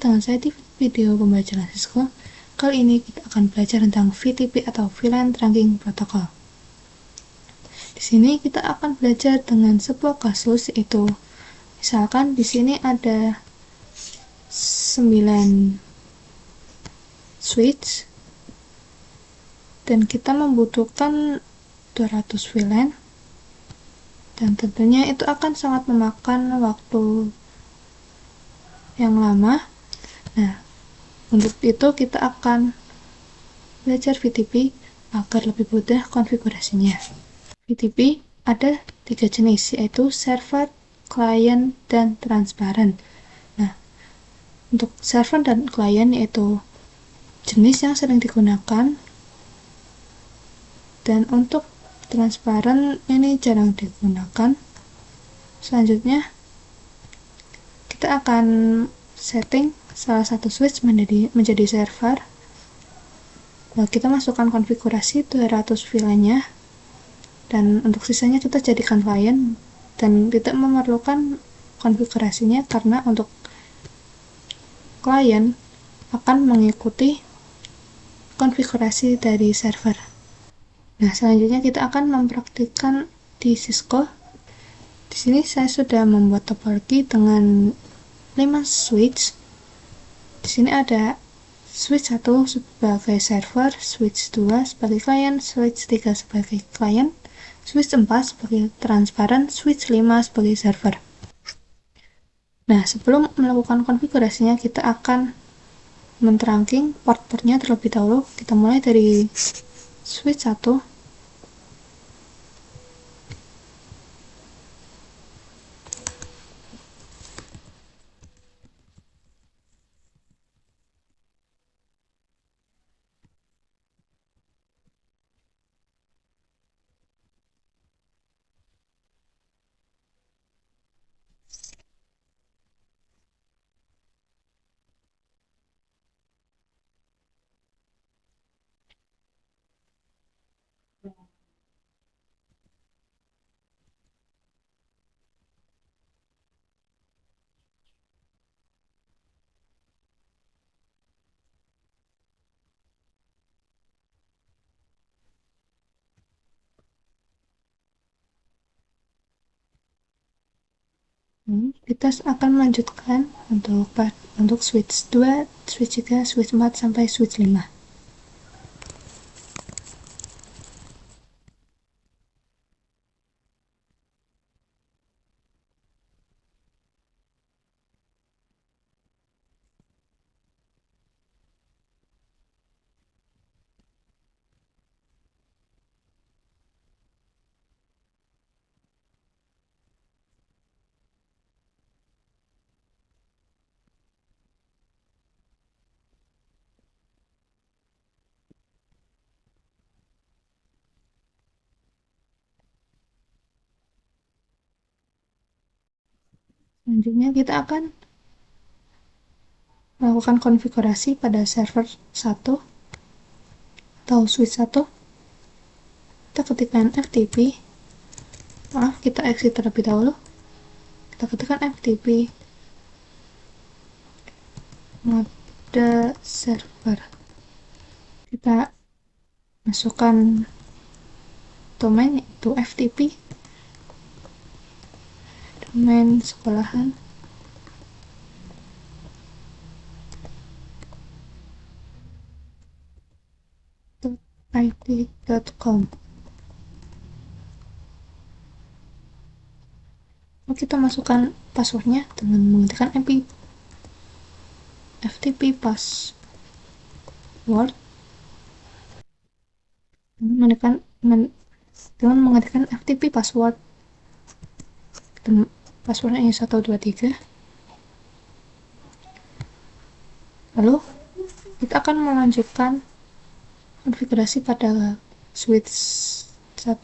dengan saya di video pembelajaran Cisco. Kali ini kita akan belajar tentang VTP atau VLAN Trunking Protocol. Di sini kita akan belajar dengan sebuah kasus, yaitu misalkan di sini ada 9 switch dan kita membutuhkan 200 VLAN, dan tentunya itu akan sangat memakan waktu yang lama. Nah, untuk itu kita akan belajar VTP agar lebih mudah konfigurasinya. VTP ada 3 jenis, yaitu server, client, dan transparan. Nah, untuk server dan client yaitu jenis yang sering digunakan, dan untuk transparan ini jarang digunakan. Selanjutnya kita akan setting salah satu switch menjadi server. Lalu kita masukkan konfigurasi 200 VLAN-nya, dan untuk sisanya kita jadikan client dan tidak memerlukan konfigurasinya karena untuk client akan mengikuti konfigurasi dari server. Nah, selanjutnya kita akan mempraktikkan di Cisco. Di sini saya sudah membuat topologi dengan 5 switch. Di sini ada switch 1 sebagai server, switch 2 sebagai client, switch 3 sebagai client, switch 4 sebagai transparan, switch 5 sebagai server. Nah, sebelum melakukan konfigurasinya, kita akan men-trunking port-portnya terlebih dahulu. Kita mulai dari switch 1. Kita akan melanjutkan untuk switch 2, switch 3, switch 4 sampai switch 5. Selanjutnya kita akan melakukan konfigurasi pada server 1 atau switch 1. Kita ketikkan FTP. Kita exit terlebih dahulu. Kita ketikkan FTP mode server. Kita masukkan domain, yaitu FTP, domain sekolahan, .it.com. Lalu kita masukkan passwordnya dengan mengetikkan FTP password dengan mengetikkan FTP password dan passwordnya 123. Lalu kita akan melanjutkan konfigurasi pada switch 1,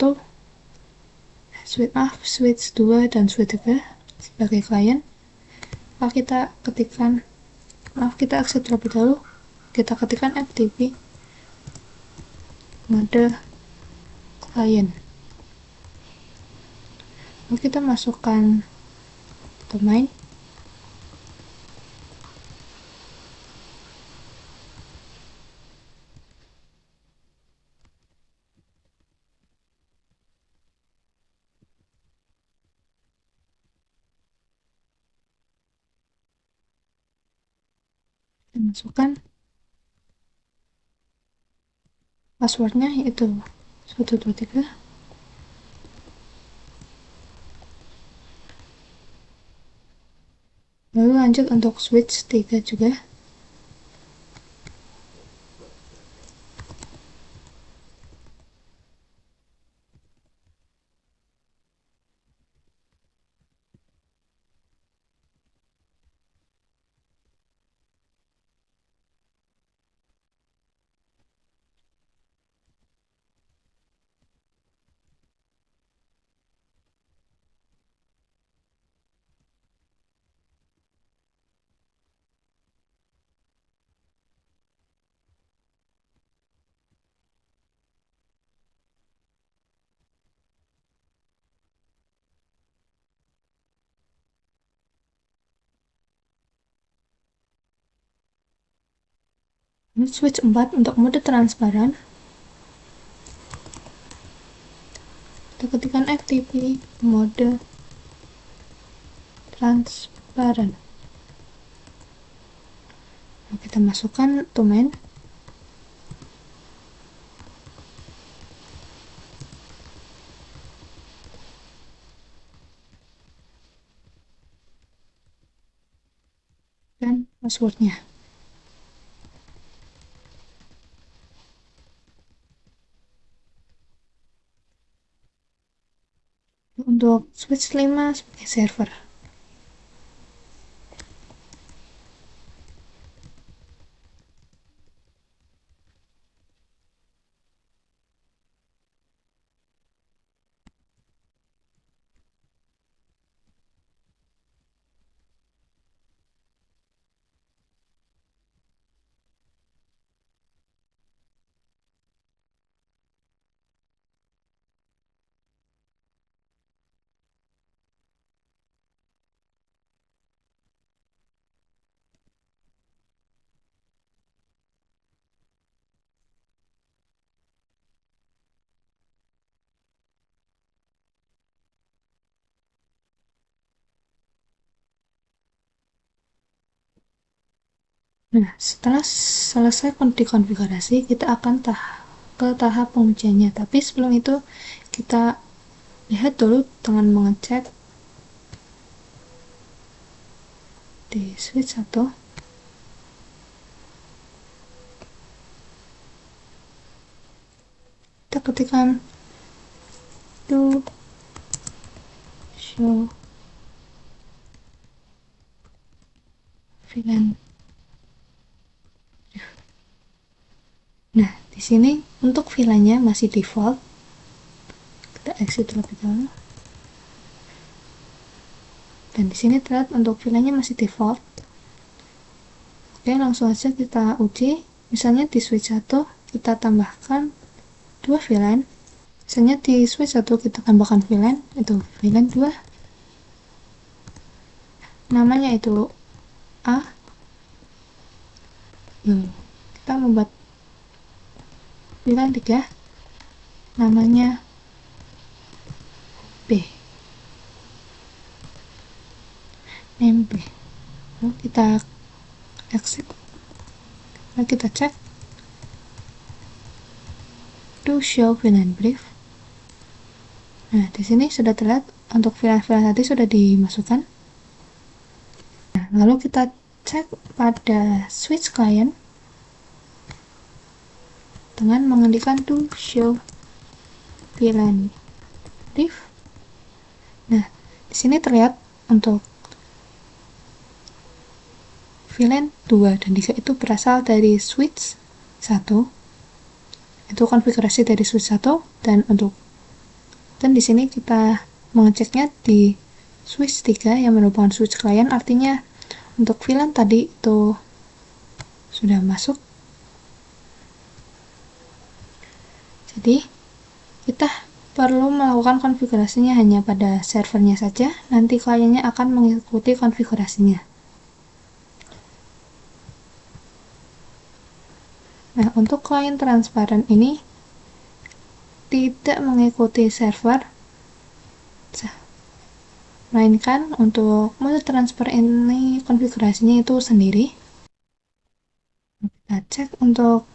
switch A, switch 2, dan switch 3 sebagai client. Lalu kita exit terlebih dahulu. Kita ketikkan FTP mode client. Lalu kita masukkan domain, masukkan passwordnya, yaitu 123. Lalu lanjut untuk switch 3 juga. Switch 4 untuk mode transparan, kita ketikkan FTP mode transparan. Nah, kita masukkan to main. Dan passwordnya. Untuk switch 5 sebagai server. Nah, setelah selesai dikonfigurasi, kita akan ke tahap pengujiannya. Tapi sebelum itu, kita lihat dulu dengan mengecek di switch 1. Kita ketikkan to show VLAN. Nah, di sini untuk VLAN-nya masih default. Kita exit terlebih dahulu. Dan di sini terlihat untuk VLAN-nya masih default. Oke, langsung aja kita uji. Misalnya di switch 1 kita tambahkan 2 VLAN. Misalnya di switch 1 kita tambahkan VLAN, itu VLAN 2. Namanya itu A. Kita membuat VLAN 3. Namanya B. Name B. Lalu kita exit. Lalu kita cek to show VLAN brief. Nah, di sini sudah terlihat untuk VLAN tadi sudah dimasukkan. Nah, lalu kita cek pada switch client dengan mengetikkan to show VLAN brief. Nah, di sini terlihat untuk VLAN 2 dan 3 itu berasal dari switch 1. Itu konfigurasi dari switch 1 dan di sini kita mengeceknya di switch 3 yang merupakan switch client, artinya untuk VLAN tadi itu sudah masuk. Jadi kita perlu melakukan konfigurasinya hanya pada servernya saja, nanti kliennya akan mengikuti konfigurasinya. Nah, untuk klien transparan ini tidak mengikuti server, melainkan untuk mode transfer ini konfigurasinya itu sendiri. Nah, cek untuk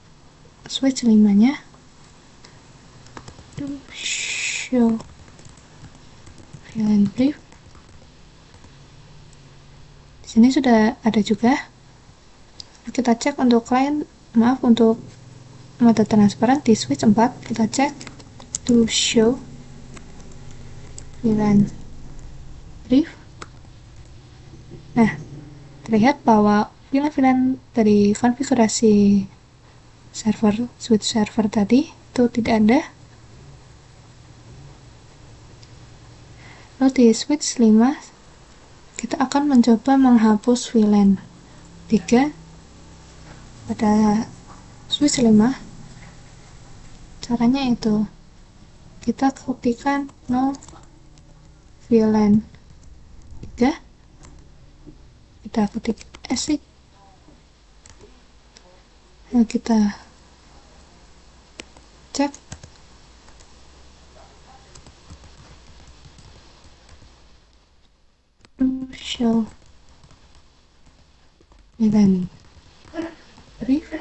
switch 5 nya. Show VLAN brief. Di sini sudah ada juga. Kita cek untuk client, maaf, untuk mode transparan di switch 4, kita cek to show VLAN brief. Nah, terlihat bahwa VLAN dari konfigurasi switch server tadi itu tidak ada. Lalu di switch 5 kita akan mencoba menghapus VLAN 3 pada switch 5. Caranya itu kita ketikkan no VLAN 3, kita ketik exit, lalu kita cek to show VLAN brief.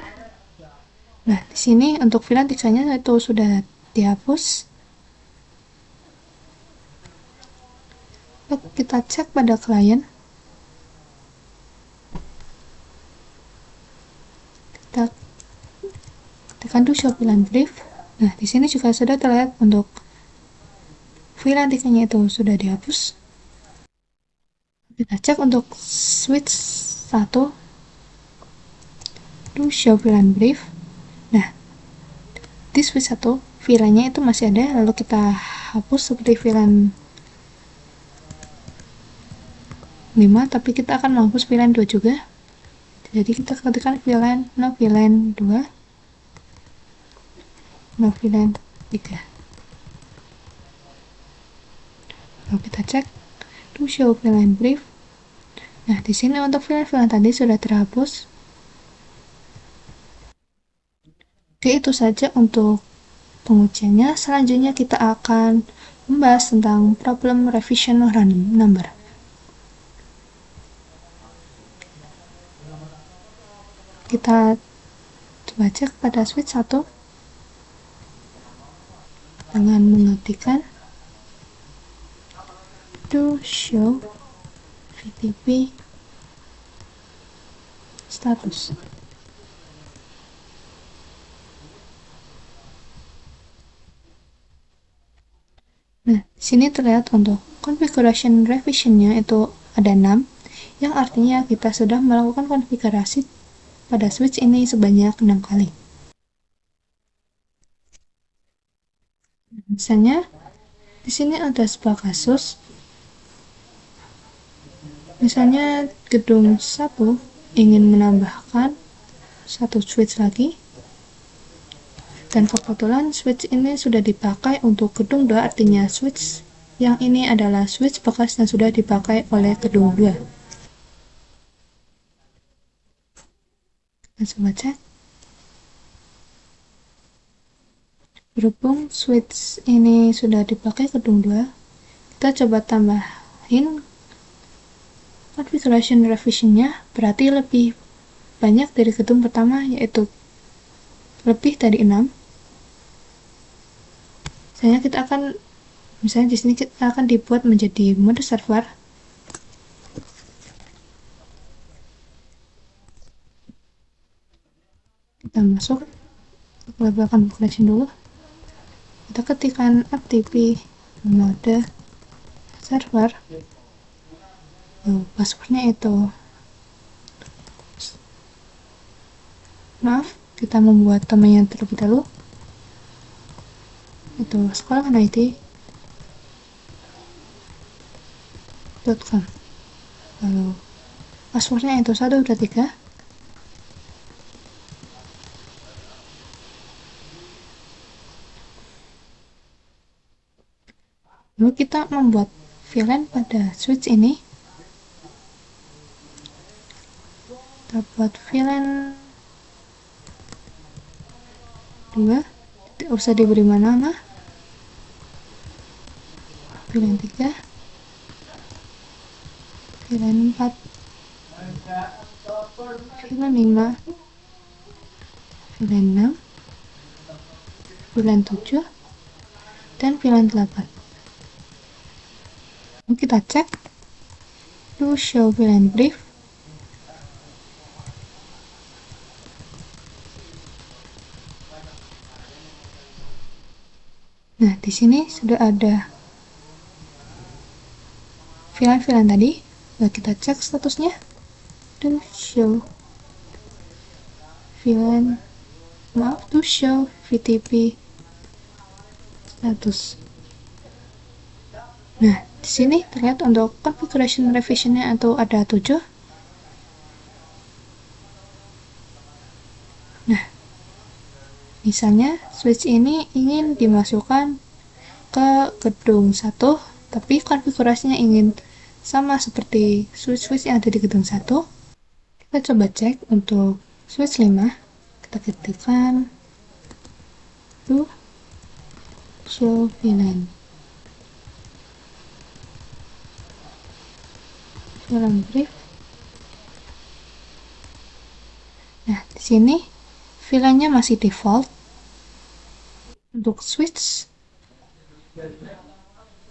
Nah, di sini untuk VLAN 3-nya itu sudah dihapus. Lalu kita cek pada klien. Kita tekan to show VLAN brief. Nah, di sini juga sudah terlihat untuk VLAN 3-nya itu sudah dihapus. Kita cek untuk switch 1 to show VLAN brief. Nah, di switch 1 VLAN-nya itu masih ada, lalu kita hapus seperti VLAN 5, tapi kita akan menghapus VLAN 2 juga. Jadi kita ketikkan VLAN, no VLAN 2, no VLAN 3. Lalu kita cek to show VLAN brief. Nah, di sini untuk VLAN tadi sudah terhapus. Oke, itu saja untuk pengujiannya. Selanjutnya kita akan membahas tentang problem revision random number. Kita coba cek pada switch 1 dengan mengetikkan to show VTP status. Nah, di sini terlihat untuk configuration revision-nya itu ada 6, yang artinya kita sudah melakukan konfigurasi pada switch ini sebanyak 6 kali. Misalnya, di sini ada sebuah kasus. Misalnya gedung 1 ingin menambahkan satu switch lagi, dan kebetulan switch ini sudah dipakai untuk gedung 2, artinya switch yang ini adalah switch bekas dan sudah dipakai oleh gedung 2. Kita coba cek. Berhubung switch ini sudah dipakai gedung 2, kita coba tambahin configuration revision-nya, berarti lebih banyak dari gedung pertama, yaitu lebih dari 6. Misalnya di sini kita akan dibuat menjadi mode server. Kita masuk ke level configuration dulu. Kita ketikkan FTP mode server. Passwordnya itu, maaf, kita membuat domainnya terlebih dahulu, itu sekolahanit.com. Lalu passwordnya itu 1, 2, 3. Lalu kita membuat VLAN pada switch ini. Kita buat VLAN 2, tidak usah diberi nama. VLAN 3, VLAN 4, VLAN 5, VLAN 6, VLAN 7, dan VLAN 8. Kita cek to show VLAN brief. Nah, di sini sudah ada VLAN tadi. Nah, kita cek statusnya. To show VLAN, to show VTP status. Nah, di sini terlihat untuk configuration revisionnya atau ada 7. Nah, misalnya switch ini ingin dimasukkan ke gedung 1, tapi konfigurasinya ingin sama seperti switch-switch yang ada di gedung 1. Kita coba cek untuk switch 5. Kita ketikkan to show VLAN brief. Nah, di sini VLAN-nya masih default untuk switch.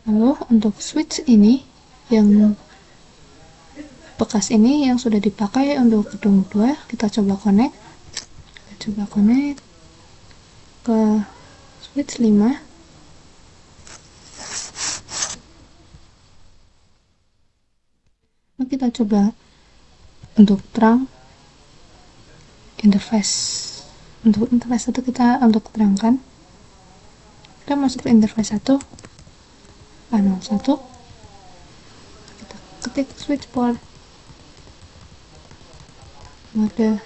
Lalu untuk switch ini yang bekas ini yang sudah dipakai untuk gedung 2, kita coba connect. Ke switch 5. Nah, kita coba untuk terang interface. Untuk interface 1 kita untuk terangkan. Kita masuk ke interface 1, panel 1. Kita ketik switch port. Mode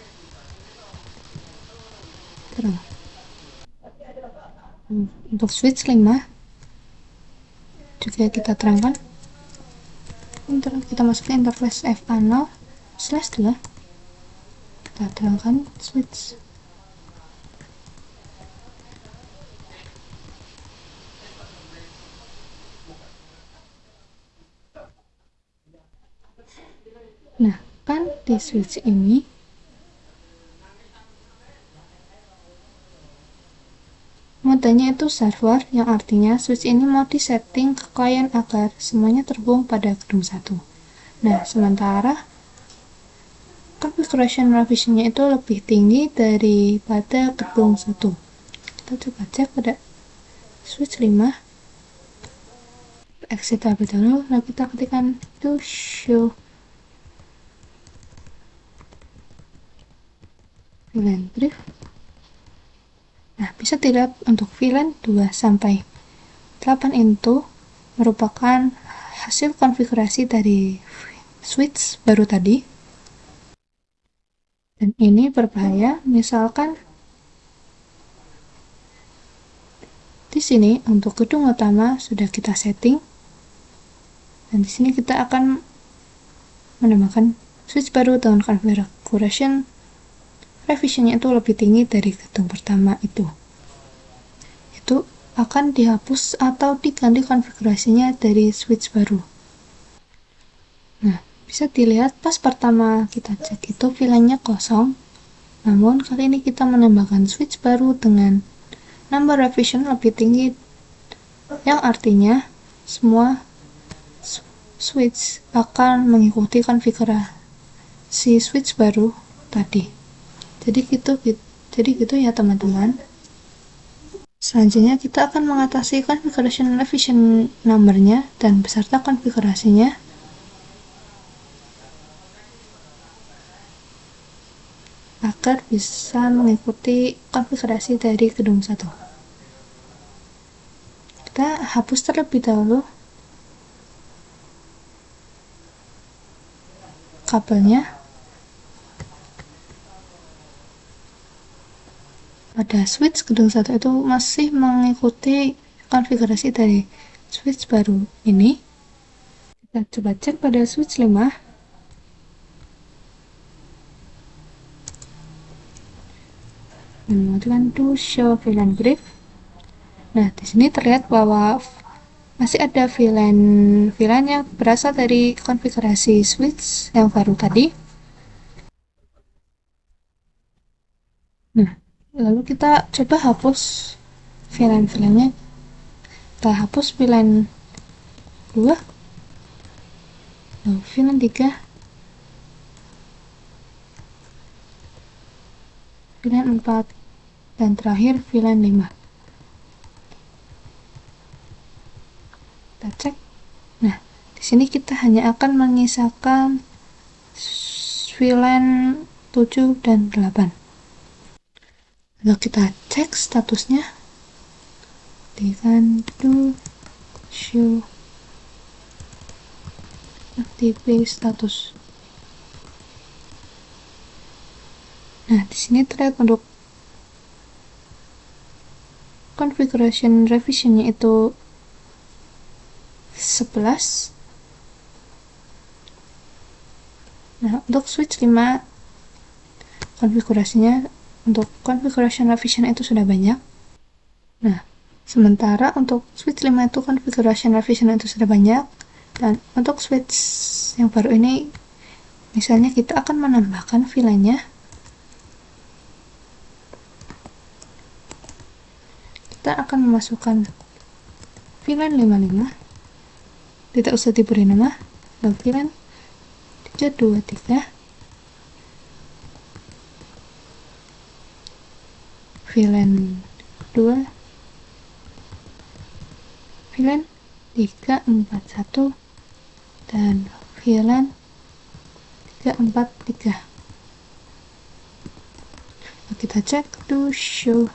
terang. Untuk switch 5 juga kita terangkan. Kita masuk ke interface FA0/2. Kita terangkan switch. Nah, kan di switch ini modenya itu server, yang artinya switch ini mau disetting ke klien agar semuanya terhubung pada gedung 1. Nah, sementara configuration revisionnya itu lebih tinggi daripada gedung 1. Kita coba cek pada switch 5. Exit terlebih dahulu. Nah, kita ketikkan to show VLAN brief. Nah, bisa dilihat untuk VLAN 2 sampai 8 itu merupakan hasil konfigurasi dari switch baru tadi. Dan ini berbahaya, misalkan di sini untuk gedung utama sudah kita setting, dan di sini kita akan menambahkan switch baru dengan configuration revisionnya itu lebih tinggi dari gedung pertama itu akan dihapus atau diganti konfigurasinya dari switch baru. Nah, bisa dilihat pas pertama kita cek itu VLAN-nya kosong, namun kali ini kita menambahkan switch baru dengan number revision lebih tinggi, yang artinya semua switch akan mengikuti konfigurasi switch baru tadi. Jadi gitu ya teman-teman. Selanjutnya kita akan mengatasi configuration revision number-nya dan beserta konfigurasinya. Agar bisa mengikuti konfigurasi dari gedung 1. Kita hapus terlebih dahulu kabelnya. Pada switch gedung 1 itu masih mengikuti konfigurasi dari switch baru ini. Kita coba cek pada switch 5. Kemudian to show VLAN brief. Nah, di sini terlihat bahwa masih ada VLAN yang berasal dari konfigurasi switch yang baru tadi. Nah, Lalu kita coba hapus VLAN-nya. Kita hapus VLAN 2, lalu VLAN 3, VLAN 4, dan terakhir VLAN 5. Kita cek. Nah, di sini kita hanya akan menyisakan VLAN 7 dan 8. Lalu kita cek statusnya. Dengan do show FTP status. Nah, di sini terlihat untuk configuration revisionnya itu 11. Nah, untuk switch 5 konfigurasinya untuk configuration revision itu sudah banyak. Nah, sementara untuk switch 5 itu configuration revision itu sudah banyak, dan untuk switch yang baru ini misalnya kita akan menambahkan VLAN-nya. Kita akan memasukkan VLAN 55, tidak usah diberi nama, dan VLAN 323, VLAN 2, VLAN 341, dan VLAN 343. Kita cek to show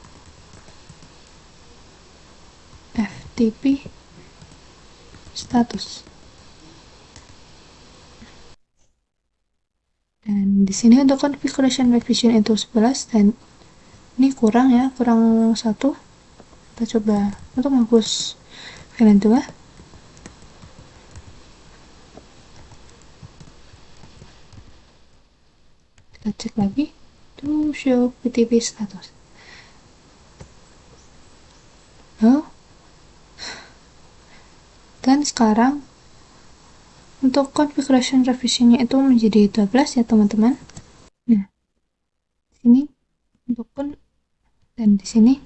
FTP status. Dan di sini untuk configuration revision itu 11, dan ini kurang ya, kurang 1. Kita coba untuk menghapus VLAN 2. Kita cek lagi to show FTP status. Oh, dan sekarang untuk configuration revisionnya itu menjadi 12 ya teman-teman. Nah, di sini untuk dan di sini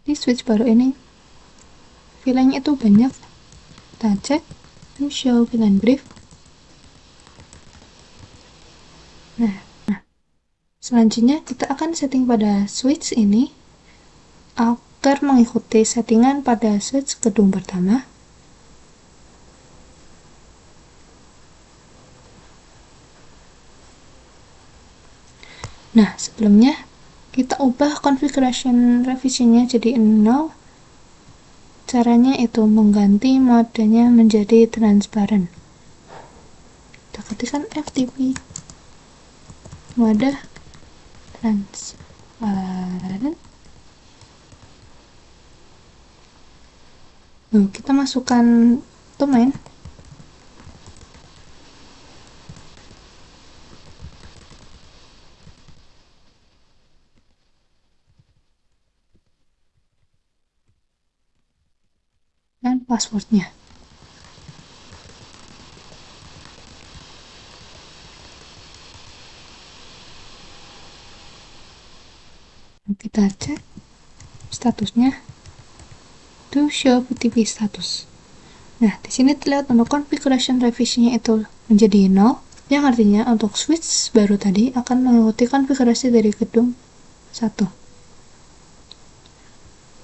di switch baru ini VLAN-nya itu banyak. Kita cek to show VLAN brief. Nah, selanjutnya kita akan setting pada switch ini agar mengikuti settingan pada switch gedung pertama. Nah, sebelumnya kita ubah configuration revisionnya jadi 0. Caranya itu mengganti modenya menjadi transparent. Kita ketikkan FTP mode transparent. Kita masukkan domain. Dan passwordnya. Kita cek statusnya to show FTP status. Nah, di sini terlihat untuk configuration revisionnya itu menjadi 0, yang artinya untuk switch baru tadi akan mengikuti konfigurasi dari gedung 1.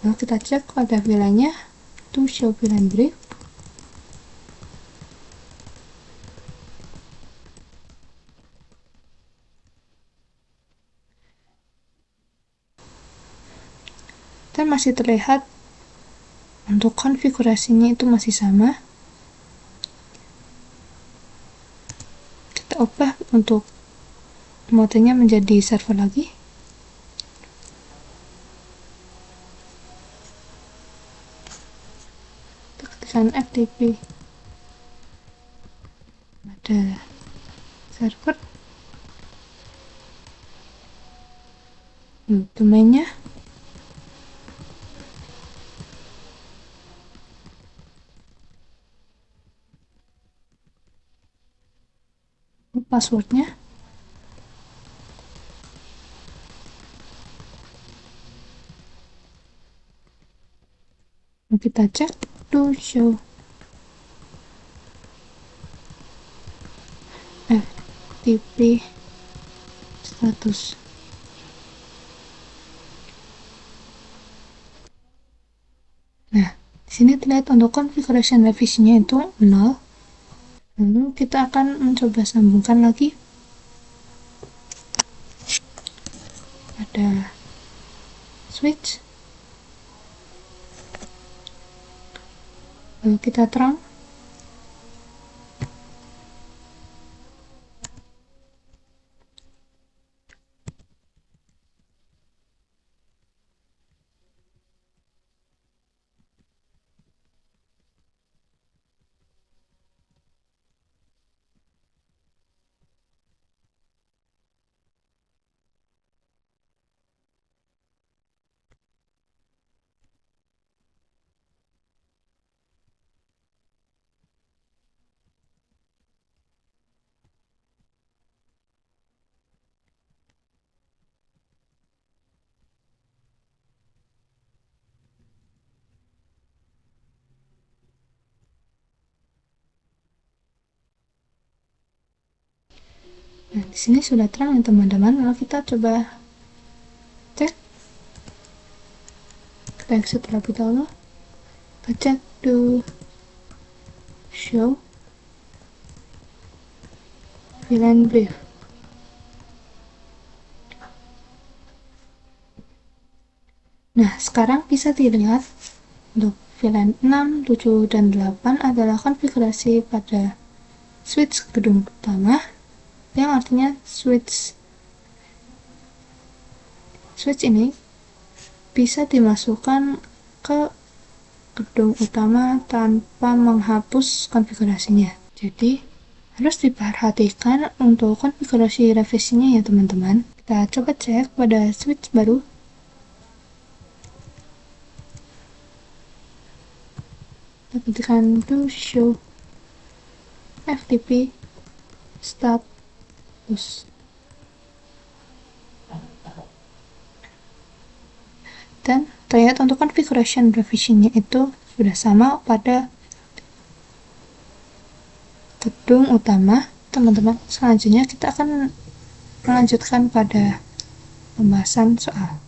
Lalu kita cek pada VLAN-nya to show VLAN brief. Dan masih terlihat untuk konfigurasinya itu masih sama. Kita ubah untuk modenya menjadi server lagi. Kita ketikkan FTP ada server. Domainnya passwordnya. Kita cek to show FTP status. Nah, di sini terlihat untuk configuration revisinya itu 0. Lalu kita akan mencoba sambungkan lagi. Ada switch. Lalu kita terang. Nah, di sini sudah terang ya teman-teman. Lalu kita coba cek. Kita exit terlebih dahulu. Kita cek to show VLAN brief. Nah, sekarang bisa dilihat untuk VLAN 6, 7, dan 8 adalah konfigurasi pada switch gedung utama, yang artinya switch ini bisa dimasukkan ke gedung utama tanpa menghapus konfigurasinya. Jadi harus diperhatikan untuk konfigurasi revisinya ya teman-teman. Kita coba cek pada switch baru. Kita ketikkan to show FTP status. Dan terlihat untuk configuration revisionnya itu sudah sama pada gedung utama. Teman-teman, selanjutnya kita akan melanjutkan pada pembahasan soal